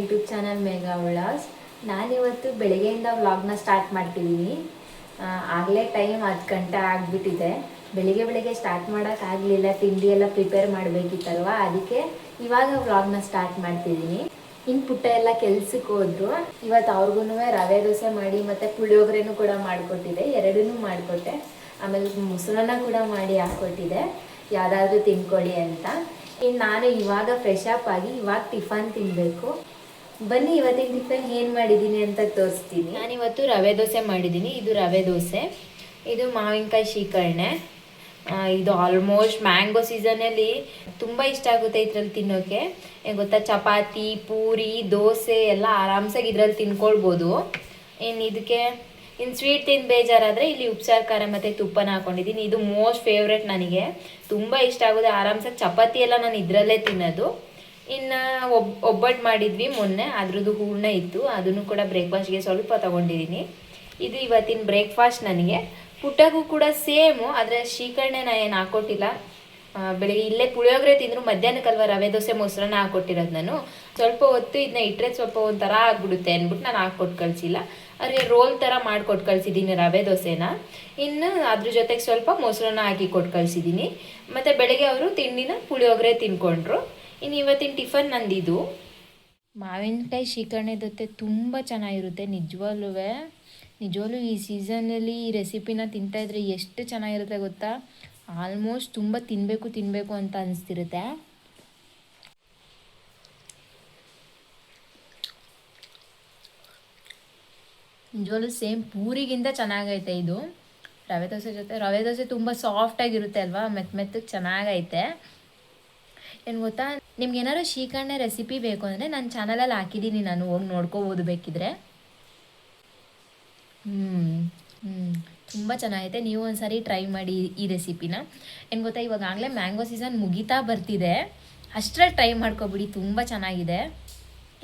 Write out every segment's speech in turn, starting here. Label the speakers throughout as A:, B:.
A: YouTube channel Megha vlogs. ನಾನಿವತ್ತು ಬೆಳಗ್ಗೆಯಿಂದ ವ್ಲಾಗ್ನ ಸ್ಟಾರ್ಟ್ ಮಾಡ್ತಿದ್ದೀನಿ. ಆಗಲೇ ಟೈಮ್ 10 ಗಂಟೆ ಆಗಿಬಿಟ್ಟಿದೆ. ಬೆಳಿಗ್ಗೆ ಸ್ಟಾರ್ಟ್ ಮಾಡೋಕ್ಕಾಗಲಿಲ್ಲ, ತಿಂಡಿ ಎಲ್ಲ ಪ್ರಿಪೇರ್ ಮಾಡಬೇಕಿತ್ತಲ್ವ, ಅದಕ್ಕೆ ಇವಾಗ ವ್ಲಾಗ್ನ ಸ್ಟಾರ್ಟ್ ಮಾಡ್ತಿದ್ದೀನಿ. ಇನ್ನು ಪುಟ್ಟ ಎಲ್ಲ ಕೆಲ್ಸಕ್ಕೆ ಹೋದ್ರು. ಇವತ್ತು ಅವ್ರಿಗೂ ರವೆ ದೋಸೆ ಮಾಡಿ ಮತ್ತು ಪುಳಿಯೋಗರೆನೂ ಕೂಡ ಮಾಡಿಕೊಟ್ಟಿದ್ದೆ, ಎರಡನ್ನೂ ಮಾಡಿಕೊಟ್ಟೆ. ಆಮೇಲೆ ಮೊಸರನ್ನ ಕೂಡ ಮಾಡಿ ಹಾಕ್ಕೊಟ್ಟಿದ್ದೆ, ಯಾವುದಾದ್ರೂ ತಿನ್ಕೊಳ್ಳಿ ಅಂತ. ಇನ್ನು ನಾನು ಇವಾಗ ಫ್ರೆಶ್ ಅಪ್ ಆಗಿ ಇವಾಗ ಟಿಫನ್ ತಿನ್ನಬೇಕು. ಬನ್ನಿ ಇವತ್ತಿನ ಟಿಫನ್ ಏನು ಮಾಡಿದ್ದೀನಿ ಅಂತ ತೋರಿಸ್ತೀನಿ. ನಾನಿವತ್ತು ರವೆ ದೋಸೆ ಮಾಡಿದ್ದೀನಿ. ಇದು ರವೆ ದೋಸೆ, ಇದು ಮಾವಿನಕಾಯಿ ಶೀಕರಣೆ. ಇದು ಆಲ್ಮೋಸ್ಟ್ ಮ್ಯಾಂಗೋ ಸೀಸನಲ್ಲಿ ತುಂಬ ಇಷ್ಟ ಆಗುತ್ತೆ ಇದ್ರಲ್ಲಿ ತಿನ್ನೋಕ್ಕೆ. ಗೊತ್ತಾ, ಚಪಾತಿ, ಪೂರಿ, ದೋಸೆ ಎಲ್ಲ ಆರಾಮ್ಸಾಗಿ ಇದ್ರಲ್ಲಿ ತಿನ್ಕೊಳ್ಬೋದು. ಇನ್ನು ಸ್ವೀಟ್ ತಿಂದು ಬೇಜಾರಾದರೆ ಇಲ್ಲಿ ಉಪ್ಸಾರು ಖಾರ ಮತ್ತು ತುಪ್ಪನ ಹಾಕೊಂಡಿದ್ದೀನಿ. ಇದು ಮೋಸ್ಟ್ ಫೇವ್ರೆಟ್, ನನಗೆ ತುಂಬ ಇಷ್ಟ ಆಗೋದು. ಆರಾಮ್ಸಾಗಿ ಚಪಾತಿ ಎಲ್ಲ ನಾನು ಇದರಲ್ಲೇ ತಿನ್ನೋದು. ಇನ್ನು ಒಬ್ಬಟ್ಟು ಮಾಡಿದ್ವಿ ಮೊನ್ನೆ, ಅದ್ರದ್ದು ಹೂರ್ಣ ಇತ್ತು, ಅದನ್ನು ಕೂಡ ಬ್ರೇಕ್ಫಾಸ್ಟ್ಗೆ ಸ್ವಲ್ಪ ತೊಗೊಂಡಿದ್ದೀನಿ. ಇದು ಇವತ್ತಿನ ಬ್ರೇಕ್ಫಾಸ್ಟ್ ನನಗೆ. ಪುಟ್ಟಗೂ ಕೂಡ ಸೇಮು, ಆದರೆ ಶೀಕರಣೆ ನಾನು ಏನು ಹಾಕ್ಕೊಟ್ಟಿಲ್ಲ. ಬೆಳಿಗ್ಗೆ ಇಲ್ಲೇ ಪುಳಿಯೋಗರೆ ತಿಂದರು, ಮಧ್ಯಾಹ್ನಕ್ಕಲ್ವ ರವೆ ದೋಸೆ ಮೊಸರನ್ನ ಹಾಕ್ಕೊಟ್ಟಿರೋದು. ನಾನು ಸ್ವಲ್ಪ ಹೊತ್ತು ಇದನ್ನ ಇಟ್ಟರೆ ಸ್ವಲ್ಪ ಒಂಥರ ಆಗ್ಬಿಡುತ್ತೆ ಅಂದ್ಬಿಟ್ಟು ನಾನು ಹಾಕ್ಕೊಟ್ಟು ಕಳಿಸಿಲ್ಲ. ಅವ್ರಿಗೆ ರೋಲ್ ಥರ ಮಾಡಿಕೊಟ್ಟು ಕಳಿಸಿದ್ದೀನಿ ರವೆ ದೋಸೆನ. ಇನ್ನು ಅದ್ರ ಜೊತೆಗೆ ಸ್ವಲ್ಪ ಮೊಸರನ್ನ ಹಾಕಿ ಕೊಟ್ಟು ಕಳಿಸಿದ್ದೀನಿ. ಮತ್ತು ಬೆಳಗ್ಗೆ ಅವರು ತಿಂಡಿನ ಪುಳಿಯೋಗರೆ ತಿನ್ಕೊಂಡ್ರು. ಇನ್ನು ಇವತ್ತಿನ ಟಿಫನ್ ನಂದಿದು. ಮಾವಿನಕಾಯಿ ಶೀಕರಣೆ ಜೊತೆ ತುಂಬ ಚೆನ್ನಾಗಿರುತ್ತೆ ನಿಜವಾಗ್ಲೂ. ಈ ಸೀಸನಲ್ಲಿ ಈ ರೆಸಿಪಿನ ತಿಂತಾಯಿದ್ರೆ ಎಷ್ಟು ಚೆನ್ನಾಗಿರುತ್ತೆ ಗೊತ್ತಾ. ಆಲ್ಮೋಸ್ಟ್ ತುಂಬ ತಿನ್ನಬೇಕು ಅಂತ ಅನಿಸ್ತಿರುತ್ತೆ. ನಿಜವಾಗ್ಲೂ ಸೇಮ್ ಪೂರಿಗಿಂತ ಚೆನ್ನಾಗೈತೆ ಇದು ರವೆ ದೋಸೆ ಜೊತೆ. ರವೆ ದೋಸೆ ತುಂಬ ಸಾಫ್ಟಾಗಿರುತ್ತೆ ಅಲ್ವಾ, ಮೆತ್ತಗೆ ಚೆನ್ನಾಗೈತೆ. ಏನು ಗೊತ್ತಾ, ನಿಮ್ಗೆ ಏನಾದ್ರು ಶೀಕರಣೆ ರೆಸಿಪಿ ಬೇಕು ಅಂದರೆ ನನ್ನ ಚಾನಲಲ್ಲಿ ಹಾಕಿದ್ದೀನಿ, ನಾನು ಹೋಗಿ ನೋಡ್ಕೋಬೋದು ಬೇಕಿದ್ರೆ. ತುಂಬ ಚೆನ್ನಾಗೈತೆ. ನೀವು ಒಂದ್ಸರಿ ಟ್ರೈ ಮಾಡಿ ಈ ರೆಸಿಪಿನ. ಏನು ಗೊತ್ತಾ, ಇವಾಗ ಆಗಲೇ ಮ್ಯಾಂಗೋ ಸೀಸನ್ ಮುಗಿತಾ ಬರ್ತಿದೆ, ಅಷ್ಟರಲ್ಲಿ ಟ್ರೈ ಮಾಡ್ಕೊಬಿಡಿ, ತುಂಬ ಚೆನ್ನಾಗಿದೆ.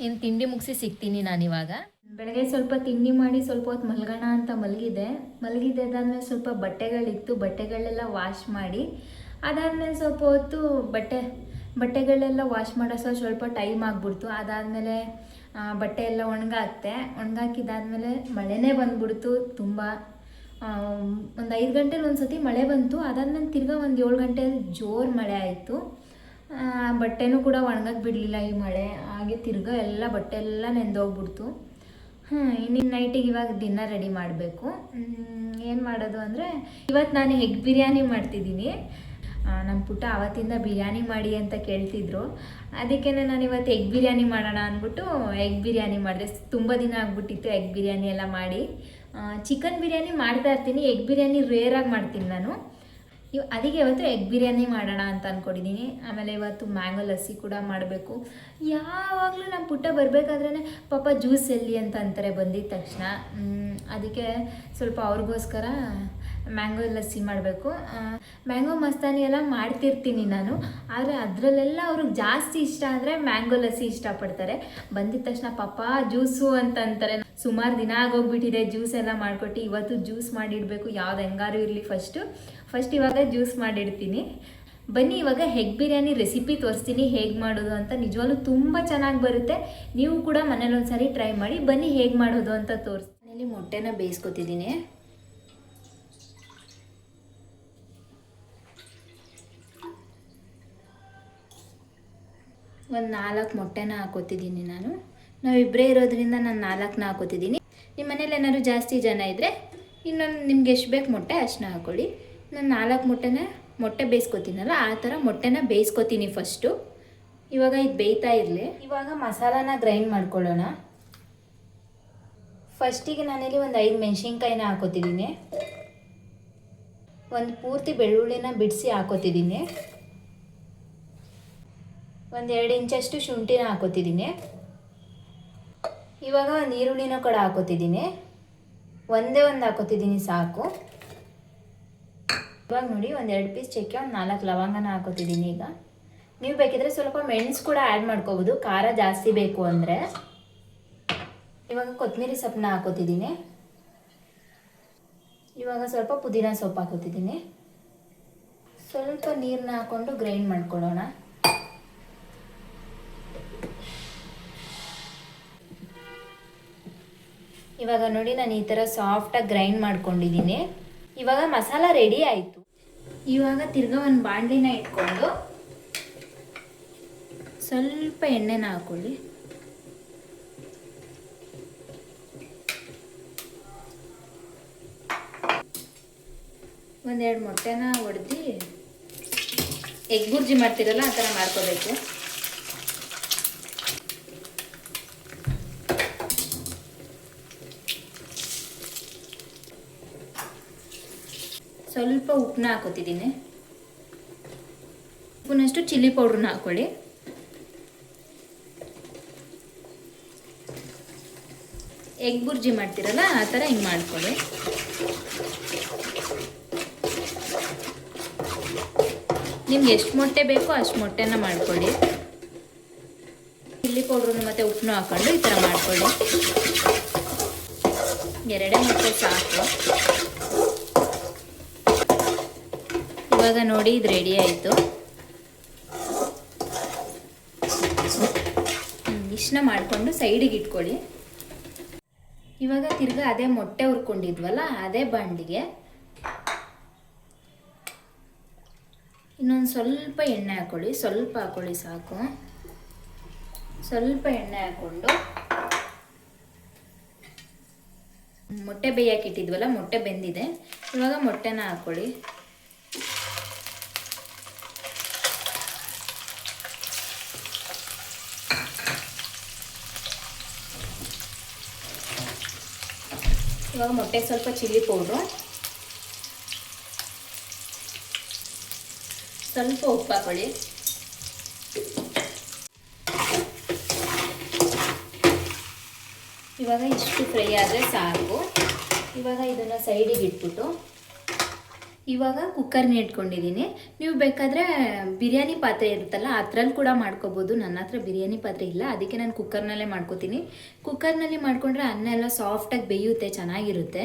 A: ಇನ್ನು ತಿಂಡಿ ಮುಗಿಸಿ ಸಿಗ್ತೀನಿ ನಾನಿವಾಗ. ಬೆಳಗ್ಗೆ ಸ್ವಲ್ಪ ತಿಂಡಿ ಮಾಡಿ ಸ್ವಲ್ಪ ಹೊತ್ತು ಮಲ್ಗೋಣ ಅಂತ ಮಲಗಿದ್ದಾದ್ಮೇಲೆ ಸ್ವಲ್ಪ ಬಟ್ಟೆಗಳೆಲ್ಲ ವಾಶ್ ಮಾಡಿ, ಅದಾದಮೇಲೆ ಸ್ವಲ್ಪ ಹೊತ್ತು ಬಟ್ಟೆಗಳೆಲ್ಲ ವಾಶ್ ಮಾಡೋ ಸ್ವಲ್ಪ ಟೈಮ್ ಆಗಿಬಿಡ್ತು. ಅದಾದಮೇಲೆ ಬಟ್ಟೆ ಎಲ್ಲ ಒಣಗಾಕಿದ್ದಾದಮೇಲೆ ಮಳೆನೇ ಬಂದ್ಬಿಡ್ತು ತುಂಬ. ಒಂದು 5 ಗಂಟೆಲಿ ಒಂದು ಸತಿ ಮಳೆ ಬಂತು. ಅದಾದಮೇಲೆ ತಿರ್ಗಾ ಒಂದು 7 ಗಂಟೆಯಲ್ಲಿ ಜೋರು ಮಳೆ ಆಯಿತು. ಬಟ್ಟೆನೂ ಕೂಡ ಒಣಗಕ್ಕೆ ಬಿಡಲಿಲ್ಲ ಈ ಮಳೆ. ಹಾಗೆ ತಿರ್ಗಾ ಎಲ್ಲ ಬಟ್ಟೆ ಎಲ್ಲ ನೆಂದೋಗ್ಬಿಡ್ತು. ಇನ್ನಿನ್ನು ನೈಟಿಗೆ ಇವಾಗ ಡಿನ್ನರ್ ರೆಡಿ ಮಾಡಬೇಕು. ಏನು ಮಾಡೋದು ಅಂದರೆ, ಇವತ್ತು ನಾನು ಎಗ್ ಬಿರಿಯಾನಿ ಮಾಡ್ತಿದ್ದೀನಿ. ನಮ್ಮ ಪುಟ್ಟ ಆವತ್ತಿಂದ ಬಿರಿಯಾನಿ ಮಾಡಿ ಅಂತ ಕೇಳ್ತಿದ್ರು, ಅದಕ್ಕೇ ನಾನು ಇವತ್ತು ಎಗ್ ಬಿರಿಯಾನಿ ಮಾಡೋಣ ಅಂದ್ಬಿಟ್ಟು ಎಗ್ ಬಿರಿಯಾನಿ ಮಾಡಿದೆ. ತುಂಬ ದಿನ ಆಗ್ಬಿಟ್ಟಿತ್ತು ಎಗ್ ಬಿರಿಯಾನಿ ಎಲ್ಲ ಮಾಡಿ. ಚಿಕನ್ ಬಿರಿಯಾನಿ ಮಾಡ್ತಾ ಇರ್ತೀನಿ, ಎಗ್ ಬಿರಿಯಾನಿ ರೇರಾಗಿ ಮಾಡ್ತೀನಿ ನಾನು. ಅದಕ್ಕೆ ಇವತ್ತು ಎಗ್ ಬಿರಿಯಾನಿ ಮಾಡೋಣ ಅಂತ ಅಂದ್ಕೊಂಡಿದ್ದೀನಿ. ಆಮೇಲೆ ಇವತ್ತು ಮ್ಯಾಂಗೋ ಲಸ್ಸಿ ಕೂಡ ಮಾಡಬೇಕು. ಯಾವಾಗಲೂ ನಮ್ಮ ಪುಟ್ಟ ಬರಬೇಕಾದ್ರೇ ಪಾಪ ಜ್ಯೂಸ್ ಎಲ್ಲಿ ಅಂತ ಅಂತಾರೆ ಬಂದಿದ್ದ ತಕ್ಷಣ. ಅದಕ್ಕೆ ಸ್ವಲ್ಪ ಅವ್ರಿಗೋಸ್ಕರ ಮ್ಯಾಂಗೋ ಲಸ್ಸಿ ಮಾಡಬೇಕು. ಮ್ಯಾಂಗೋ ಮಸ್ತಾನಿ ಎಲ್ಲ ಮಾಡ್ತಿರ್ತೀನಿ ನಾನು, ಆದರೆ ಅದರಲ್ಲೆಲ್ಲ ಅವ್ರಿಗೆ ಜಾಸ್ತಿ ಇಷ್ಟ ಅಂದರೆ ಮ್ಯಾಂಗೋ ಲಸ್ಸಿ ಇಷ್ಟಪಡ್ತಾರೆ. ಬಂದಿದ್ದ ತಕ್ಷಣ ಪಾಪ ಜ್ಯೂಸು ಅಂತ ಅಂತಾರೆ. ಸುಮಾರು ದಿನ ಆಗೋಗ್ಬಿಟ್ಟಿದೆ ಜ್ಯೂಸ್ ಎಲ್ಲ ಮಾಡಿಕೊಟ್ಟು. ಇವತ್ತು ಜ್ಯೂಸ್ ಮಾಡಿಡಬೇಕು, ಯಾವ್ದು ಹೆಂಗಾರು ಇರಲಿ. ಫಸ್ಟ್ ಇವಾಗ ಜ್ಯೂಸ್ ಮಾಡಿಡ್ತೀನಿ. ಬನ್ನಿ ಇವಾಗ ಎಗ್ ಬಿರಿಯಾನಿ ರೆಸಿಪಿ ತೋರಿಸ್ತೀನಿ ಹೇಗೆ ಮಾಡೋದು ಅಂತ. ನಿಜವಾಗ್ಲೂ ತುಂಬ ಚೆನ್ನಾಗಿ ಬರುತ್ತೆ. ನೀವು ಕೂಡ ಮನೇಲಿ ಒಂದ್ಸರಿ ಟ್ರೈ ಮಾಡಿ. ಬನ್ನಿ ಹೇಗೆ ಮಾಡೋದು ಅಂತ ತೋರಿಸ್ತೀನಿ. ಮನೇಲಿ ಮೊಟ್ಟೆನ ಬೇಯಿಸ್ಕೊತಿದ್ದೀನಿ. ಒಂದು 4 ಮೊಟ್ಟೆನ ಹಾಕೋತಿದ್ದೀನಿ ನಾನು. ನಾವಿಬ್ಬರೇ ಇರೋದ್ರಿಂದ ನಾನು 4ನ ಹಾಕೋತಿದ್ದೀನಿ. ನಿಮ್ಮ ಮನೇಲಿ ಏನಾದ್ರು ಜಾಸ್ತಿ ಜನ ಇದ್ದರೆ ಇನ್ನೊಂದು ನಿಮ್ಗೆ ಎಷ್ಟು ಬೇಕು ಮೊಟ್ಟೆ ಅಷ್ಟನ್ನ ಹಾಕ್ಕೊಳ್ಳಿ. ನಾನು 4 ಮೊಟ್ಟೆ ಬೇಯಿಸ್ಕೊತೀನಲ್ಲ, ಆ ಥರ ಮೊಟ್ಟೆನ ಬೇಯಿಸ್ಕೊತೀನಿ ಫಸ್ಟು. ಇವಾಗ ಇದು ಬೇಯ್ತಾ ಇರಲಿ. ಇವಾಗ ಮಸಾಲಾನ ಗ್ರೈಂಡ್ ಮಾಡ್ಕೊಳ್ಳೋಣ. ಫಸ್ಟಿಗೆ ನಾನಿಲ್ಲಿ ಒಂದು 5 ಮೆಣಸಿನ್ಕಾಯಿನ ಹಾಕೋತಿದ್ದೀನಿ. ಒಂದು ಪೂರ್ತಿ ಬೆಳ್ಳುಳ್ಳಿನ ಬಿಡಿಸಿ ಹಾಕೋತಿದ್ದೀನಿ. ಒಂದು 2 ಇಂಚಷ್ಟು ಶುಂಠಿನ ಹಾಕೋತಿದ್ದೀನಿ. ಇವಾಗ ಒಂದು ಈರುಳ್ಳಿನ ಕೂಡ ಹಾಕೋತಿದ್ದೀನಿ. ಒಂದೇ ಒಂದು ಹಾಕೋತಿದ್ದೀನಿ ಸಾಕು. ಇವಾಗ ನೋಡಿ, ಒಂದು 2 ಪೀಸ್ ಚಕ್ಕೆ, ಒಂದು 4 ಲವಂಗನ ಹಾಕೋತಿದ್ದೀನಿ. ಈಗ ನೀವು ಬೇಕಿದ್ರೆ ಸ್ವಲ್ಪ ಮೆಣಸು ಕೂಡ ಆ್ಯಡ್ ಮಾಡ್ಕೋಬೋದು, ಖಾರ ಜಾಸ್ತಿ ಬೇಕು ಅಂದರೆ. ಇವಾಗ ಕೊತ್ತಂಬರಿ ಸೊಪ್ಪನ್ನ ಹಾಕೋತಿದ್ದೀನಿ. ಇವಾಗ ಸ್ವಲ್ಪ ಪುದೀನ ಸೊಪ್ಪು ಹಾಕೋತಿದ್ದೀನಿ. ಸ್ವಲ್ಪ ನೀರನ್ನ ಹಾಕ್ಕೊಂಡು ಗ್ರೈಂಡ್ ಮಾಡ್ಕೊಳ್ಳೋಣ. ಇವಾಗ ನೋಡಿ ನಾನು ಈ ಥರ ಸಾಫ್ಟಾಗಿ ಗ್ರೈಂಡ್ ಮಾಡ್ಕೊಂಡಿದ್ದೀನಿ. ಇವಾಗ ಮಸಾಲ ರೆಡಿ ಆಯಿತು. ಇವಾಗ ತಿರ್ಗಾ ಒಂದು ಬಾಣಲಿನ ಇಟ್ಕೊಂಡು ಸ್ವಲ್ಪ ಎಣ್ಣೆನ ಹಾಕೊಳ್ಳಿ. ಒಂದೆರಡು ಮೊಟ್ಟೆನ ಹೊಡೆದು ಎಗ್ ಬುರ್ಜಿ ಮಾಡ್ತಿರಲ್ಲ ಆ ಥರ ಮಾಡ್ಕೋಬೇಕು. ಸ್ವಲ್ಪ ಉಪ್ಪನ್ನ ಹಾಕೋತಿದ್ದೀನಿ. ಉಪ್ಪನಷ್ಟು ಚಿಲ್ಲಿ ಪೌಡ್ರನ್ನ ಹಾಕೊಳ್ಳಿ. ಎಗ್ ಬುರ್ಜಿ ಮಾಡ್ತಿರಲ್ಲ ಆ ಥರ ಹಿಂಗೆ ಮಾಡ್ಕೊಳ್ಳಿ. ನಿಮ್ಗೆ ಎಷ್ಟು ಮೊಟ್ಟೆ ಬೇಕೋ ಅಷ್ಟು ಮೊಟ್ಟೆನ ಮಾಡ್ಕೊಳ್ಳಿ. ಚಿಲ್ಲಿ ಪೌಡ್ರನ್ನು ಮತ್ತು ಉಪ್ಪನ್ನು ಹಾಕೊಂಡು ಈ ಥರ ಮಾಡ್ಕೊಳ್ಳಿ. 2 ಮೊಟ್ಟೆ ಸಾಕು. ಇವಾಗ ನೋಡಿ ಇದು ರೆಡಿ ಆಯಿತು. ಇಷ್ಟನ್ನ ಮಾಡಿಕೊಂಡು ಸೈಡಿಗೆ ಇಟ್ಕೊಳ್ಳಿ. ಇವಾಗ ತಿರ್ಗಾ ಅದೇ ಮೊಟ್ಟೆ ಹುರ್ಕೊಂಡಿದ್ವಲ್ಲ ಅದೇ ಬಾಂಡಿಗೆ ಇನ್ನೊಂದು ಸ್ವಲ್ಪ ಎಣ್ಣೆ ಹಾಕ್ಕೊಳ್ಳಿ. ಸ್ವಲ್ಪ ಹಾಕ್ಕೊಳ್ಳಿ ಸಾಕು. ಸ್ವಲ್ಪ ಎಣ್ಣೆ ಹಾಕ್ಕೊಂಡು ಮೊಟ್ಟೆ ಬೇಯಕ್ಕೆ ಇಟ್ಟಿದ್ವಲ್ಲ, ಮೊಟ್ಟೆ ಬೆಂದಿದೆ. ಇವಾಗ ಮೊಟ್ಟೆನ ಹಾಕ್ಕೊಳ್ಳಿ. ಇವಾಗ ಮೊಟ್ಟೆಗೆ ಸ್ವಲ್ಪ ಚಿಲ್ಲಿ ಪೌಡ್ರು, ಸ್ವಲ್ಪ ಉಪ್ಪು ಹಾಕೊಳ್ಳಿ. ಇವಾಗ ಇಷ್ಟು ಫ್ರೈ ಆದರೆ ಸಾಕು. ಇವಾಗ ಇದನ್ನು ಸೈಡಿಗೆ ಇಟ್ಬಿಟ್ಟು ಇವಾಗ ಕುಕ್ಕರ್ನ ಇಟ್ಕೊಂಡಿದ್ದೀನಿ. ನೀವು ಬೇಕಾದರೆ ಬಿರಿಯಾನಿ ಪಾತ್ರೆ ಇರುತ್ತಲ್ಲ ಅದ್ರಲ್ಲಿ ಕೂಡ ಮಾಡ್ಕೋಬೋದು. ನನ್ನ ಹತ್ರ ಬಿರಿಯಾನಿ ಪಾತ್ರೆ ಇಲ್ಲ, ಅದಕ್ಕೆ ನಾನು ಕುಕ್ಕರ್ನಲ್ಲೇ ಮಾಡ್ಕೋತೀನಿ. ಕುಕ್ಕರ್ನಲ್ಲಿ ಮಾಡ್ಕೊಂಡ್ರೆ ಅನ್ನ ಎಲ್ಲ ಸಾಫ್ಟಾಗಿ ಬೇಯುತ್ತೆ, ಚೆನ್ನಾಗಿರುತ್ತೆ.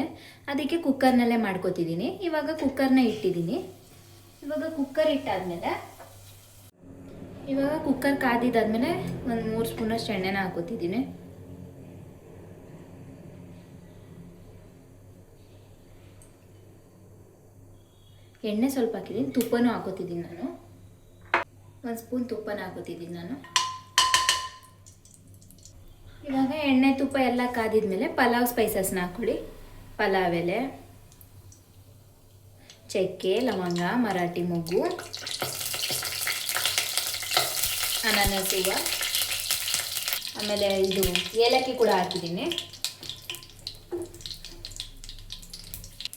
A: ಅದಕ್ಕೆ ಕುಕ್ಕರ್ನಲ್ಲೇ ಮಾಡ್ಕೋತಿದ್ದೀನಿ. ಇವಾಗ ಕುಕ್ಕರ್ನ ಇಟ್ಟಿದ್ದೀನಿ. ಇವಾಗ ಕುಕ್ಕರ್ ಇಟ್ಟಾದ್ಮೇಲೆ ಇವಾಗ ಕುಕ್ಕರ್ ಕಾದಿದ್ದಾದ್ಮೇಲೆ ಒಂದು 3 ಸ್ಪೂನಷ್ಟು ಎಣ್ಣೆನ ಹಾಕೋತಿದ್ದೀನಿ. ಎಣ್ಣೆ ಸ್ವಲ್ಪ ಹಾಕಿದ್ದೀನಿ. ತುಪ್ಪನೂ ಹಾಕೋತಿದ್ದೀನಿ ನಾನು. 1 ಸ್ಪೂನ್ ತುಪ್ಪನ ಹಾಕೋತಿದ್ದೀನಿ ನಾನು. ಇವಾಗ ಎಣ್ಣೆ ತುಪ್ಪ ಎಲ್ಲ ಕಾದಿದ್ಮೇಲೆ ಪಲಾವ್ ಸ್ಪೈಸಸ್ನ ಹಾಕ್ಕೊಳ್ಳಿ. ಪಲಾವ್ ಎಲೆ, ಚಕ್ಕೆ, ಲವಂಗ, ಮರಾಠಿ ಮೊಗ್ಗು, ಅನಾನಸ್ ಹೂವು, ಆಮೇಲೆ ಇದು ಏಲಕ್ಕಿ ಕೂಡ ಹಾಕಿದ್ದೀನಿ.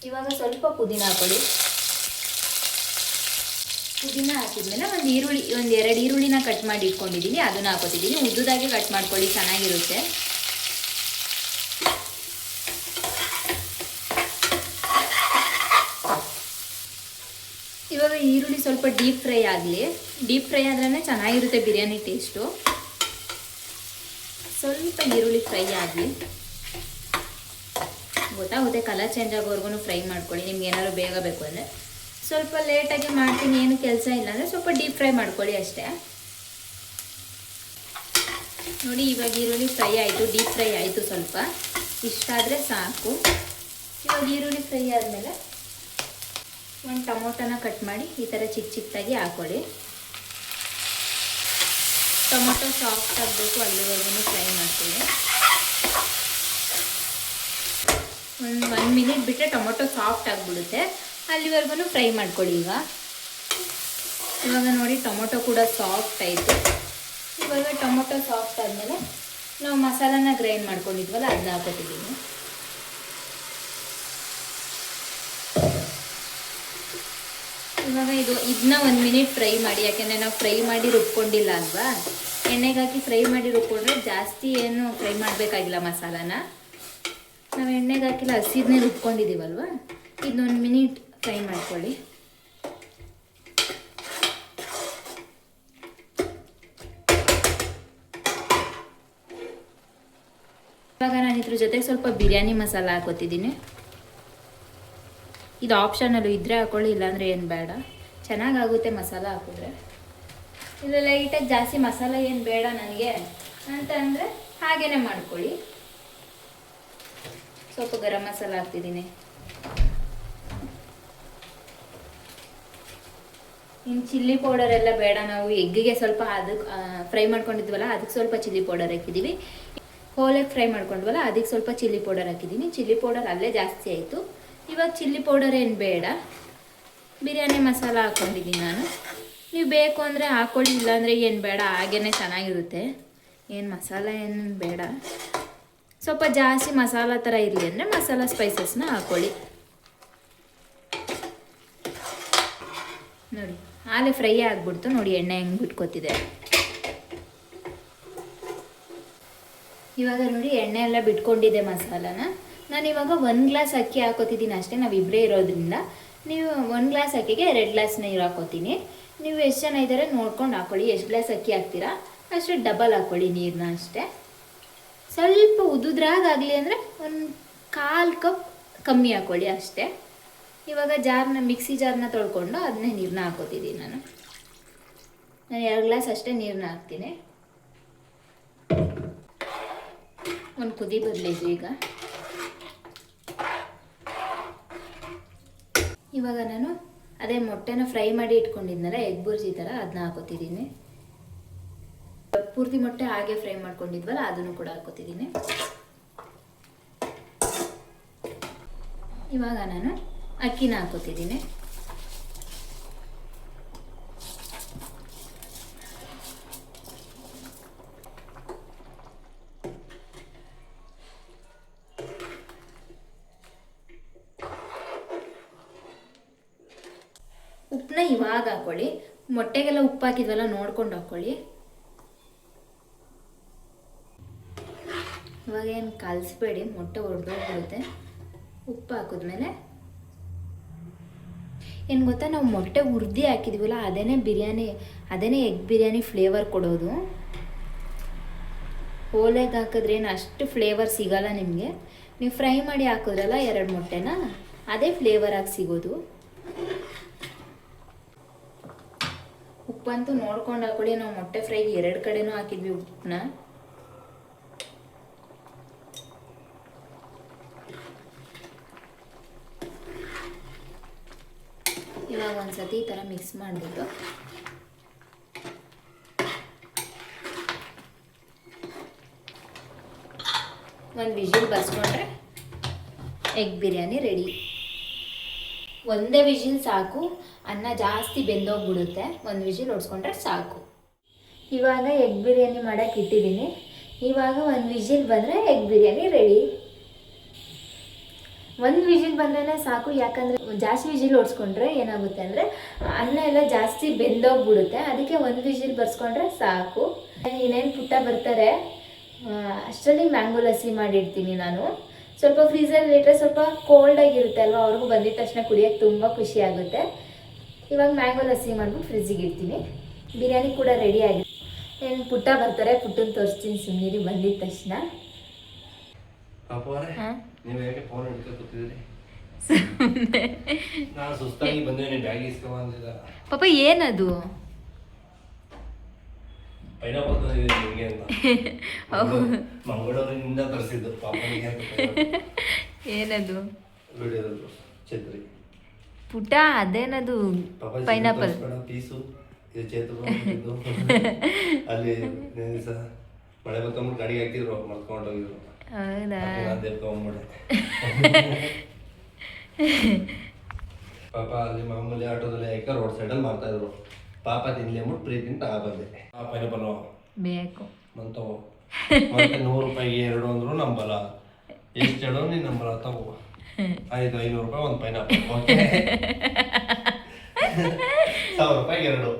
A: ಇವಾಗ ಸ್ವಲ್ಪ ಪುದೀನ ಹಾಕೊಳ್ಳಿ. ಪುದೀನ ಹಾಕಿದ್ಮೇಲೆ ಒಂದು 2 ಈರುಳ್ಳಿನ ಕಟ್ ಮಾಡಿ ಇಟ್ಕೊಂಡಿದ್ದೀನಿ, ಅದನ್ನು ಹಾಕೋತಿದ್ದೀನಿ. ಉದ್ದುದಾಗೆ ಕಟ್ ಮಾಡ್ಕೊಳ್ಳಿ, ಚೆನ್ನಾಗಿರುತ್ತೆ. ಇವಾಗ ಈರುಳ್ಳಿ ಸ್ವಲ್ಪ ಡೀಪ್ ಫ್ರೈ ಆಗಲಿ. ಡೀಪ್ ಫ್ರೈ ಆದ್ರೇ ಚೆನ್ನಾಗಿರುತ್ತೆ ಬಿರಿಯಾನಿ ಟೇಸ್ಟು. ಸ್ವಲ್ಪ ಈರುಳ್ಳಿ ಫ್ರೈ ಆಗಲಿ. ಗೊತ್ತಾಗುತ್ತೆ, ಕಲರ್ ಚೇಂಜ್ ಆಗೋವರೆಗೂ ಫ್ರೈ ಮಾಡ್ಕೊಳ್ಳಿ. ನಿಮ್ಗೆ ಏನಾದ್ರು ಬೇಗ ಬೇಕು ಅಂದರೆ. ಸ್ವಲ್ಪ ಲೇಟಾಗಿ ಮಾಡ್ತೀನಿ, ಏನು ಕೆಲಸ ಇಲ್ಲ ಅಂದರೆ ಸ್ವಲ್ಪ ಡೀಪ್ ಫ್ರೈ ಮಾಡ್ಕೊಳ್ಳಿ ಅಷ್ಟೇ. ನೋಡಿ ಇವಾಗ ಈರುಳ್ಳಿ ಫ್ರೈ ಆಯಿತು, ಡೀಪ್ ಫ್ರೈ ಆಯಿತು. ಸ್ವಲ್ಪ ಇಷ್ಟಾದರೆ ಸಾಕು. ಇವಾಗ ಈರುಳ್ಳಿ ಫ್ರೈ ಆದಮೇಲೆ ಒಂದು ಟೊಮೊಟೊನ ಕಟ್ ಮಾಡಿ ಈ ಥರ ಚಿಕ್ಕದಾಗಿ ಹಾಕ್ಕೊಳ್ಳಿ. ಟೊಮೊಟೊ ಸಾಫ್ಟ್ ಆಗಬೇಕು, ಅಲ್ಲಿವರೆಗೂ ಫ್ರೈ ಮಾಡ್ಕೊಳ್ಳಿ. ಒಂದು 1 ಮಿನಿಟ್ ಬಿಟ್ಟರೆ ಟೊಮೊಟೊ ಸಾಫ್ಟ್ ಆಗಿಬಿಡುತ್ತೆ, ಅಲ್ಲಿವರೆಗೂ ಫ್ರೈ ಮಾಡ್ಕೊಳ್ಳಿ. ಇವಾಗ ನೋಡಿ ಟೊಮೊಟೊ ಕೂಡ ಸಾಫ್ಟ್ ಆಯಿತು. ಇವಾಗ ಟೊಮೊಟೊ ಸಾಫ್ಟ್ ಆದಮೇಲೆ ನಾವು ಮಸಾಲಾನ ಗ್ರೈಂಡ್ ಮಾಡ್ಕೊಂಡಿದ್ವಲ್ಲ ಅದನ್ನ ಹಾಕೋತಿದ್ದೀನಿ. ಇವಾಗ ಇದನ್ನ 1 ಮಿನಿಟ್ ಫ್ರೈ ಮಾಡಿ. ಯಾಕೆಂದರೆ ನಾವು ಫ್ರೈ ಮಾಡಿ ರುಬ್ಕೊಂಡಿಲ್ಲ ಅಲ್ವಾ. ಎಣ್ಣೆಗೆ ಹಾಕಿ ಫ್ರೈ ಮಾಡಿ ರುಬ್ಕೊಂಡ್ರೆ ಜಾಸ್ತಿ ಏನು ಫ್ರೈ ಮಾಡಬೇಕಾಗಿಲ್ಲ ಮಸಾಲಾನ. ನಾವು ಎಣ್ಣೆಗೆ ಹಾಕಿಲ್ಲ, ಹಸಿದನ್ನೇ ರುಬ್ಕೊಂಡಿದ್ದೀವಲ್ವ. ಇದನ್ನ 1 ಮಿನಿಟ್ ಫ್ರೈ ಮಾಡ್ಕೊಳ್ಳಿ. ಇವಾಗ ನಾನು ಇದ್ರ ಜೊತೆಗೆ ಸ್ವಲ್ಪ ಬಿರಿಯಾನಿ ಮಸಾಲ ಹಾಕೋತಿದ್ದೀನಿ. ಇದು ಆಪ್ಷನಲ್ಲು, ಇದ್ದರೆ ಹಾಕೊಳ್ಳಿ, ಇಲ್ಲಾಂದರೆ ಏನು ಬೇಡ. ಚೆನ್ನಾಗಾಗುತ್ತೆ ಮಸಾಲ ಹಾಕಿದ್ರೆ. ಇದು ಲೈಟಾಗಿ ಜಾಸ್ತಿ ಮಸಾಲ ಏನು ಬೇಡ ನನಗೆ ಅಂತ ಅಂದರೆ ಹಾಗೇ ಮಾಡ್ಕೊಳ್ಳಿ. ಸ್ವಲ್ಪ ಗರಂ ಮಸಾಲ ಹಾಕ್ತಿದ್ದೀನಿ. ಇನ್ನು ಚಿಲ್ಲಿ ಪೌಡರ್ ಎಲ್ಲ ಬೇಡ, ನಾವು ಎಗ್ಗಿಗೆ ಸ್ವಲ್ಪ ಅದಕ್ಕೆ ಫ್ರೈ ಮಾಡ್ಕೊಂಡಿದ್ವಲ್ಲ ಅದಕ್ಕೆ ಸ್ವಲ್ಪ ಚಿಲ್ಲಿ ಪೌಡರ್ ಹಾಕಿದ್ದೀವಿ. ಹೋಳಿಗೆ ಫ್ರೈ ಮಾಡ್ಕೊಂಡ್ವಲ್ಲ ಅದಕ್ಕೆ ಸ್ವಲ್ಪ ಚಿಲ್ಲಿ ಪೌಡರ್ ಹಾಕಿದ್ದೀನಿ. ಚಿಲ್ಲಿ ಪೌಡರ್ ಅಲ್ಲೇ ಜಾಸ್ತಿ ಆಯಿತು. ಇವಾಗ ಚಿಲ್ಲಿ ಪೌಡರ್ ಏನು ಬೇಡ, ಬಿರಿಯಾನಿ ಮಸಾಲ ಹಾಕ್ಕೊಂಡಿದ್ದೀನಿ ನಾನು. ನೀವು ಬೇಕು ಅಂದರೆ ಹಾಕ್ಕೊಳ್ಳಿ, ಇಲ್ಲಾಂದರೆ ಏನು ಬೇಡ, ಹಾಗೇ ಚೆನ್ನಾಗಿರುತ್ತೆ. ಏನು ಮಸಾಲ ಏನು ಬೇಡ, ಸ್ವಲ್ಪ ಜಾಸ್ತಿ ಮಸಾಲ ಥರ ಇರಲಿ ಅಂದರೆ ಮಸಾಲ ಸ್ಪೈಸಸ್ನ ಹಾಕ್ಕೊಳ್ಳಿ. ನೋಡಿ ಹಾಲೆ ಫ್ರೈ ಆಗಿಬಿಡ್ತು, ನೋಡಿ ಎಣ್ಣೆ ಹೆಂಗೆ ಬಿಟ್ಕೊತಿದೆ. ಇವಾಗ ನೋಡಿ ಎಣ್ಣೆ ಎಲ್ಲ ಬಿಟ್ಕೊಂಡಿದೆ ಮಸಾಲಾನ. ನಾನು ಇವಾಗ 1 ಗ್ಲಾಸ್ ಅಕ್ಕಿ ಹಾಕೋತಿದ್ದೀನಿ ಅಷ್ಟೇ, ನಾವು ಇಬ್ಬರೇ ಇರೋದ್ರಿಂದ. ನೀವು 1 ಗ್ಲಾಸ್ ಅಕ್ಕಿಗೆ 2 ಗ್ಲಾಸ್ ನೀರು ಹಾಕೋತೀನಿ. ನೀವು ಎಷ್ಟು ಜನ ಇದ್ದಾರೆ ನೋಡ್ಕೊಂಡು ಹಾಕ್ಕೊಳ್ಳಿ. ಎಷ್ಟು ಗ್ಲಾಸ್ ಅಕ್ಕಿ ಹಾಕ್ತೀರಾ ಅಷ್ಟು ಡಬಲ್ ಹಾಕ್ಕೊಳ್ಳಿ ನೀರನ್ನ ಅಷ್ಟೇ. ಸ್ವಲ್ಪ ಉದುದ್ರಾಗಲಿ ಅಂದರೆ 1/4 ಕಪ್ ಕಮ್ಮಿ ಹಾಕ್ಕೊಳ್ಳಿ ಅಷ್ಟೇ. ಇವಾಗ ಮಿಕ್ಸಿ ಜಾರ್ನ ತೊಳ್ಕೊಂಡು ಅದನ್ನೇ ನೀರನ್ನ ಹಾಕೋತಿದ್ದೀನಿ ನಾನು 2 ಗ್ಲಾಸ್ ಅಷ್ಟೇ ನೀರನ್ನ ಹಾಕ್ತೀನಿ. ಒಂದು ಕುದಿ ಬದಲಿಸಿ. ಇವಾಗ ನಾನು ಅದೇ ಮೊಟ್ಟೆನ ಫ್ರೈ ಮಾಡಿ ಇಟ್ಕೊಂಡಿದ್ನಲ್ಲ, ಎಗ್ ಬುರ್ಜಿ ಥರ, ಅದನ್ನ ಹಾಕೋತಿದ್ದೀನಿ. ಪೂರ್ತಿ ಮೊಟ್ಟೆ ಹಾಗೆ ಫ್ರೈ ಮಾಡ್ಕೊಂಡಿದ್ವಲ್ಲ ಅದನ್ನು ಕೂಡ ಹಾಕೋತಿದ್ದೀನಿ. ಇವಾಗ ನಾನು ಅಕ್ಕಿನ ಹಾಕೋತಿದ್ದೀನಿ. ಉಪ್ಪನ್ನ ಇವಾಗ ಹಾಕೊಳ್ಳಿ. ಮೊಟ್ಟೆಗೆಲ್ಲ ಉಪ್ಪು ಹಾಕಿದ್ವಲ್ಲ ನೋಡ್ಕೊಂಡು ಹಾಕೊಳ್ಳಿ. ಇವಾಗ ಏನು ಕಲಿಸ್ಬೇಡಿ, ಮೊಟ್ಟೆ ಹೊಡೆದೋಗ್ಬಿಡುತ್ತೆ. ಉಪ್ಪು ಹಾಕಿದ್ಮೇಲೆ ಏನು ಗೊತ್ತಾ, ನಾವು ಮೊಟ್ಟೆ ಹುರಿದು ಹಾಕಿದ್ವಲ್ಲ ಅದೇನೇ ಎಗ್ ಬಿರಿಯಾನಿ ಫ್ಲೇವರ್ ಕೊಡೋದು. ಹೋಳಿಗೆ ಹಾಕಿದ್ರೇನು ಅಷ್ಟು ಫ್ಲೇವರ್ ಸಿಗಲ್ಲ ನಿಮಗೆ. ನೀವು ಫ್ರೈ ಮಾಡಿ ಹಾಕಿದ್ರಲ್ಲ 2 ಮೊಟ್ಟೆನ, ಅದೇ ಫ್ಲೇವರ್ ಆಗಿ ಸಿಗೋದು. ಉಪ್ಪಂತೂ ನೋಡ್ಕೊಂಡು ಹಾಕೊಳ್ಳಿ. ನಾವು ಮೊಟ್ಟೆ ಫ್ರೈಗೆ 2 ಕಡೆನೂ ಹಾಕಿದ್ವಿ ಉಪ್ಪನ್ನ. ಇವಾಗ ಒಂದ್ಸತಿ ಈ ಥರ ಮಿಕ್ಸ್ ಮಾಡಿಬಿಟ್ಟು ಒಂದು ವಿಜಿಲ್ ಬರ್ಸ್ಕೊಂಡ್ರೆ ಎಗ್ ಬಿರಿಯಾನಿ ರೆಡಿ. ಒಂದೇ ವಿಜಿಲ್ ಸಾಕು, ಅನ್ನ ಜಾಸ್ತಿ ಬೆಂದೋಗ್ಬಿಡುತ್ತೆ. 1 ವಿಜಿಲ್ ಹೊಡ್ಸ್ಕೊಂಡ್ರೆ ಸಾಕು. ಇವಾಗ ಎಗ್ ಬಿರಿಯಾನಿ ಮಾಡೋಕ್ಕೆ ಇಟ್ಟಿದ್ದೀನಿ. ಇವಾಗ 1 ವಿಜಿಲ್ ಬಂದರೆ ಎಗ್ ಬಿರಿಯಾನಿ ರೆಡಿ. 1 ವಿಜಿಲ್ ಬಂದ್ರೇ ಸಾಕು, ಯಾಕಂದರೆ ಜಾಸ್ತಿ ವಿಜಿಲ್ ಹೊಡ್ಸ್ಕೊಂಡ್ರೆ ಏನಾಗುತ್ತೆ ಅಂದರೆ ಅನ್ನ ಎಲ್ಲ ಜಾಸ್ತಿ ಬೆಂದೋಗ್ಬಿಡುತ್ತೆ. ಅದಕ್ಕೆ 1 ವಿಜಿಲ್ ಬರ್ಸ್ಕೊಂಡ್ರೆ ಸಾಕು. ಇನ್ನೇನು ಪುಟ್ಟ ಬರ್ತಾರೆ, ಅಷ್ಟರಲ್ಲಿ ಮ್ಯಾಂಗೋ ಲಸ್ಸಿ ಮಾಡಿರ್ತೀನಿ ನಾನು. ಸ್ವಲ್ಪ ಫ್ರೀಸಲ್ಲಿ ಇಟ್ಟರೆ ಸ್ವಲ್ಪ ಕೋಲ್ಡಾಗಿರುತ್ತೆ ಅಲ್ವಾ, ಅವ್ರಿಗೂ ಬಂದಿದ ತಕ್ಷಣ ಕುಡಿಯೋಕ್ಕೆ ತುಂಬ ಖುಷಿ ಆಗುತ್ತೆ. ಇವಾಗ ಮ್ಯಾಂಗೋ ಲಸ್ಸಿ ಮಾಡಿಬಿಟ್ಟು ಫ್ರಿಜ್ಜಿಗೆ ಇಡ್ತೀನಿ. ಬಿರಿಯಾನಿ ಕೂಡ ರೆಡಿ ಆಗಿದೆ. ಏನು ಪುಟ್ಟ ಬರ್ತಾರೆ, ಪುಟ್ಟನ ತೋರಿಸ್ತೀನಿ ಸುಮ್ಮನಿರಿ ಬಂದಿದ ತಕ್ಷಣ.
B: ನೀವು ಯಾಕೆ ಫೋನ್ ಹಿಡ್ಕೊಂಡು ಕೂತಿದ್ರಿ? ನಾನು ಸುಸ್ತಾಗಿ ಬಂದೆ, ನೀವು ಬ್ಯಾಗ್ ಇಸ್ಕೊಂಬಂದಿಲ್ಲ.
A: ಪಾಪ ಏನದು?
B: ಪೈನಾಪಲ್ ತಂದಿದ್ದೀನಿ ನಿಮಗೆ ಅಂತ. ಮಂಗಳೂರಿನಿಂದ ತರಿಸಿದ್ದು ಪಾಪನಿಗೆ ಅಂತ. ಏನದು? ವಿಡಿಯೋದು ಛತ್ರಿ.
A: ಪುಟ್ಟ ಅದೇನದು ಪೈನಾಪಲ್
B: ಪೀಸು ಇದು ಚೇತು ಅಲ್ಲಿ ದಿವಸ ಮಳೆ ಬತ್ತಂದ್ಬಿಟ್ಟು ಗಾಡಿಗೆ ಹಾಕಿದ್ರು, ಮರ್ತ್ಕೊಂಡು ಹೋಗಿದ್ರು.
A: ಹೌದಾ?
B: ಪಾಪ ಅಲ್ಲಿ ಮಾಮೂಲಿ ಆಟೋದಲ್ಲಿ ಯಾಕೆ ರೋಡ್ ಸೈಡಲ್ಲಿ ಮಾಡ್ತಾ ಇದ್ರು. ಪಾಪ ತಿನ್ಲಿ ಅಂದ್ಬಿಟ್ಟು ಪ್ರೀತಿಂತ ಬಂದೆ. ಪೈನಾಪಲ್
A: ಬೇಕು
B: ಮತ್ತೆ 100 ರೂಪಾಯಿಗೆ 2 ಅಂದ್ರು ನಂಬಲ್ಲ. ಎಷ್ಟು ಹೇಳೋ ನೀನು ನಂಬಲ್ಲ. ತಗೋ 500 ರೂಪಾಯಿ ಒಂದು ಪೈನಾಪಲ್. ಓಕೆ 1000 ರೂಪಾಯಿಗೆ 2.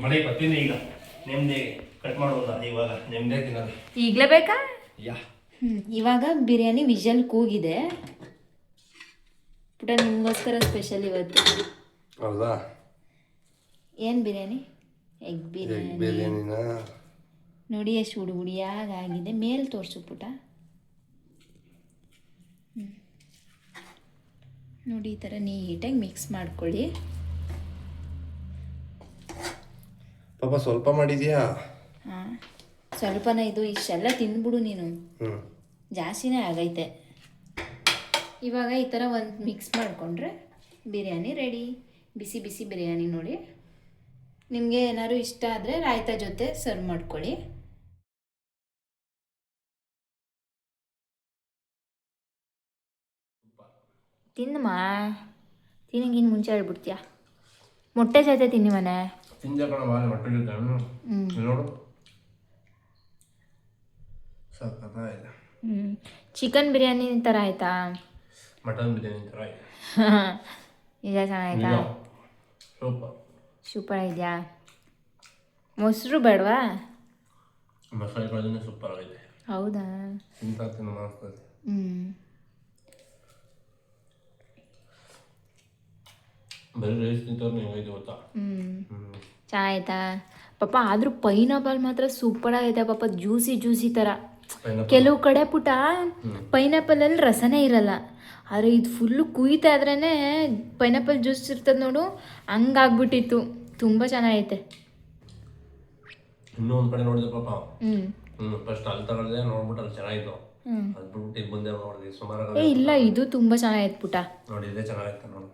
B: ಮಳೆ ಬರ್ತೀನಿ ಈಗ. ನೆಮ್ಮದಿ ಕಟ್ ಮಾಡೋಲ್ಲ ಇವಾಗ, ನೆಮ್ಮದಿ ತಿನ್ನೋದು
A: ಈಗಲೇ ಬೇಕಾ?
B: ಯಾ.
A: ಇವಾಗ ಬಿರಿಯಾನಿ ವಿಜಲ್ ಕೂಗಿದೆ. ಪುಟ ನಿಮಗೋಸ್ಕರ ಸ್ಪೆಷಲ್ ಇವತ್ತು.
B: ಹೌದಾ?
A: ಏನು ಬಿರಿಯಾನಿ? ಎಗ್
B: ಬಿರಿಯಾನಿನ
A: ನೋಡಿ ಎಷ್ಟು ಹುಡಿಯಾಗಿದೆ. ಮೇಲೆ ತೋರಿಸು ಪುಟ. ನೋಡಿ ಈ ಥರ ನೀಟಾಗಿ ಮಿಕ್ಸ್ ಮಾಡ್ಕೊಳ್ಳಿ.
B: ಪಾಪ ಸ್ವಲ್ಪ ಮಾಡಿದ್ಯಾ?
A: ಹಾಂ ಸ್ವಲ್ಪನೇ ಇದು. ಇಷ್ಟೆಲ್ಲ ತಿಂದ್ಬಿಡು ನೀನು, ಜಾಸ್ತಿನೇ ಆಗೈತೆ. ಇವಾಗ ಈ ಥರ ಒಂದು ಮಿಕ್ಸ್ ಮಾಡಿಕೊಂಡ್ರೆ ಬಿರಿಯಾನಿ ರೆಡಿ. ಬಿಸಿ ಬಿಸಿ ಬಿರಿಯಾನಿ ನೋಡಿ. ನಿಮಗೆ ಏನಾದ್ರು ಇಷ್ಟ ಆದರೆ ರಾಯ್ತಾ ಜೊತೆ ಸರ್ವ್ ಮಾಡ್ಕೊಳ್ಳಿ. ತಿನ್ನಮ್ಮ, ತಿನ್ನಂಗಿನ್ನು ಮುಂಚೆ ಹೇಳ್ಬಿಡ್ತೀಯ. ಮೊಟ್ಟೆ ಜೊತೆ ತಿನ್ನಿ ಮನೆ.
B: ತಿಂದೆ ಕಣ ಬಾಳೆ ಮೊಟ್ಟೆ ಜೊತೆ. ನೋಡು ಸಕ್ಕತ್ತಾಗಿದೆ.
A: ಚಿಕನ್ ಬಿರಿಯಾನಿ ಥರ ಆಯ್ತಾ?
B: ಮಟನ್ ಬಿರಿಯಾನಿ ಥರ ಇದೆ.
A: ಈಗ ಚೆನ್ನಾಯ್ತಾ?
B: ಸೂಪರ್
A: ಸೂಪರ್ ಇದೆಯಾ? ಮೊಸರು ಬೇಡವಾ?
B: ಮಸಾಲೆಗಳನ್ನೇ ಸೂಪರ್ ಆಗಿದೆ.
A: ಹೌದಾ?
B: ತಿಂತೀನಿ ಮಾಡ್ತದೆ. ಬರೀ ರೈಸ್ ತಿಂತವ್ರು ಹೆಂಗೈತೆ ಗೊತ್ತಾ?
A: ಚೆನ್ನಾಯ್ತಾ ಪಾಪ? ಆದರೂ ಪೈನಾಪಲ್ ಮಾತ್ರ ಸೂಪರ್ ಆಗೈತೆ ಪಾಪ, ಜ್ಯೂಸಿ ಜ್ಯೂಸಿ ಥರ. ಕೆಲವು ಕಡೆ ಪುಟ ಪೈನಾಪಲಲ್ಲಿ ರಸನೇ ಇರಲ್ಲ, ಆದರೆ ಇದು ಫುಲ್ಲು ಕುಯ್ತಾ ಇದ್ರೇ ಪೈನಾಪಲ್ ಜ್ಯೂಸ್ ಇರ್ತದೆ ನೋಡು, ಹಂಗಾಗ್ಬಿಟ್ಟಿತ್ತು. ತುಂಬ ಚೆನ್ನಾಗೈತೆ.
B: ಇನ್ನೂ ಒಂದು ಕಡೆ ನೋಡಿದೆ ಪಾಪ. ಫಸ್ಟ್ ಅಲ್ಲಿ ತಗೊಳ್ದೆ, ನೋಡ್ಬಿಟ್ಟು ಅಲ್ಲಿ ಚೆನ್ನಾಗಿತ್ತು. ಅದು ಬಿಟ್ಬಿಟ್ಟು ಇಲ್ಲಿ ಬಂದೆ ನೋಡಿದ್ವಿ ಸುಮಾರು.
A: ಇಲ್ಲ, ಇದು ತುಂಬ ಚೆನ್ನಾಗೈತೆ ಪುಟ.
B: ನೋಡಿ ಇದೇ ಚೆನ್ನಾಗೈತೆ ನೋಡಿ.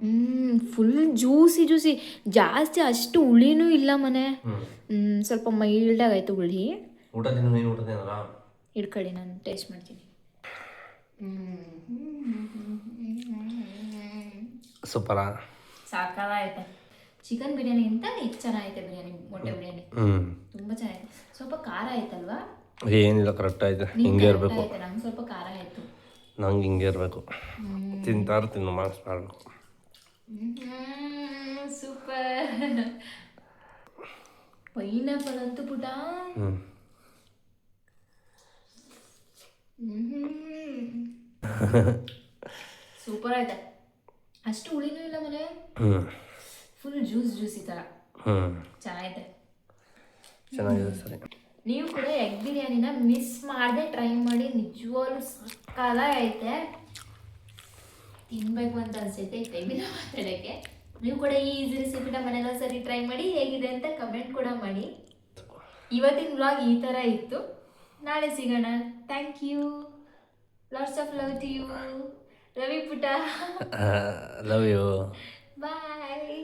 A: ಫುಲ್ ಜ್ಯೂಸಿ ಜ್ಯೂಸಿ, ಜಾಸ್ತಿ ಅಷ್ಟು ಹುಳಿನೂ ಇಲ್ಲ ಮನೆ. ಸ್ವಲ್ಪ ಮೈಲ್ಡಾಗೈತೆ ಹುಳಿ.
B: ಊಟ ತಿನ್ನು, ನೀನು ಊಟ ತಿನ್ನಲ್ಲ?
A: ಇಡ್ಕೊಳ್ಳಿ, ನಾನು ಟೇಸ್ಟ್ ಮಾಡ್ತೀನಿ.
B: ಸೂಪರಾ?
A: ಸಾಕಾಗೈತೆ. ಚಿಕನ್ ಬಿರಿಯಾನಿಗಿಂತ ಇದು ಚೆನ್ನಾಗೈತೆ ಬಿರಿಯಾನಿ, ಮೊಟ್ಟೆ ಬಿರಿಯಾನಿ ತುಂಬ ಚೆನ್ನಾಗೈತೆ. ಸ್ವಲ್ಪ ಖಾರ ಆಯ್ತಲ್ವಾ?
B: ಏನಿಲ್ಲ, ಕರೆಕ್ಟ್ ಆಯ್ತು. ಹಿಂಗೆ ಇರಬೇಕು.
A: ನಂಗೆ ಸ್ವಲ್ಪ ಖಾರ ಆಯಿತು.
B: ನಂಗೆ ಹಿಂಗೆ ಇರಬೇಕು. ತಿಂತಾರು ತಿನ್ನು ಮಾರ್ಕ್ಸ್ ಮಾಡಬೇಕು.
A: ಸೂಪರ್. ಪೈನಾಪಲ್ ಅಂತೂ ಪುಟ ಸೂಪರ್ ಆಯ್ತಾ? ಅಷ್ಟು ಹುಳಿನೂ ಇಲ್ಲ ಮನೆ, ಫುಲ್ ಜ್ಯೂಸ್ ಜ್ಯೂಸಿ ಥರ ಚೆನ್ನಾಗೈತೆ.
B: ಚೆನ್ನಾಗಿದೆ. ಸರಿ,
A: ನೀವು ಕೂಡ ಎಗ್ ಬಿರಿಯಾನಿನ ಮಿಸ್ ಮಾಡದೆ ಟ್ರೈ ಮಾಡಿ. ನಿಜವಾಗ್ಲೂ ಸಕ್ಕತ್ತಾಗೈತೆ, ತಿನ್ಬೇಕು ಅಂತ ಅನ್ಸೈತೆ ಈ ಟೈಮಿನ ಮಾತಾಡೋಕ್ಕೆ. ನೀವು ಕೂಡ ಈ ಈಸಿ ರೆಸಿಪಿನ ಮನೆಲ್ಲ ಸರಿ ಟ್ರೈ ಮಾಡಿ, ಹೇಗಿದೆ ಅಂತ ಕಮೆಂಟ್ ಕೂಡ ಮಾಡಿ. ಇವತ್ತಿನ ವ್ಲಾಗ್ ಈ ಥರ ಇತ್ತು. ನಾಳೆ ಸಿಗೋಣ. Thank you. Lots of love to you. Ravi ಪುಟ.
B: Love you.
A: ಬಾಯ್.